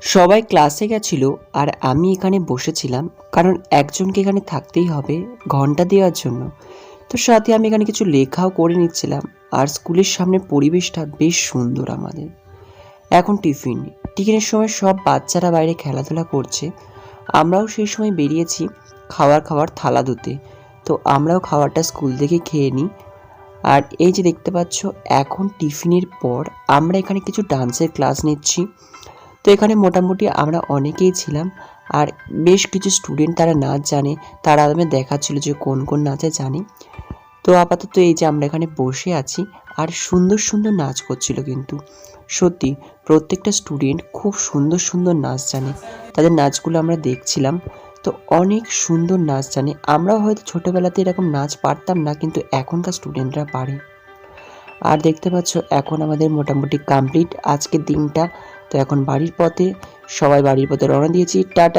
সবাই ক্লাসে গেছিল আর আমি এখানে বসেছিলাম, কারণ একজনকে এখানে থাকতেই হবে ঘন্টা দেওয়ার জন্য। তো সাথে আমি এখানে কিছু লেখাও করে নিচ্ছিলাম। আর স্কুলের সামনের পরিবেশটা বেশ সুন্দর আমাদের। এখন টিফিনের সময় সব বাচ্চারা বাইরে খেলাধুলা করছে। আমরাও সেই সময় বেরিয়েছি খাওয়ার থালা ধুতে। তো আমরাও খাবারটা স্কুল থেকে খেয়ে নিই। আর এই যে দেখতে পাচ্ছ, এখন টিফিনের পর আমরা এখানে কিছু ডান্সের ক্লাস নিচ্ছি। তো এখানে মোটামুটি আমরা অনেকেই ছিলাম। আর বেশ কিছু স্টুডেন্ট তারা নাচ জানে, তারা আমাদের দেখাচ্ছিল যে কোন কোন নাচে জানে। তো আপাতত এই যে আমরা এখানে বসে আছি আর সুন্দর সুন্দর নাচ করছিল। কিন্তু সত্যি প্রত্যেকটা স্টুডেন্ট খুব সুন্দর সুন্দর নাচ জানে, তাদের নাচগুলো আমরা দেখছিলাম। তো অনেক সুন্দর নাচ জানে। আমরাও হয়তো ছোটোবেলাতে এরকম নাচ পারতাম না, কিন্তু এখনকার স্টুডেন্টরা পারে। আর দেখতে পাচ্ছ এখন আমাদের মোটামুটি কমপ্লিট আজকের দিনটা। তো এখন বাড়ির পথে, সবাই বাড়ির পথে রওনা দিয়েছি। টাটা।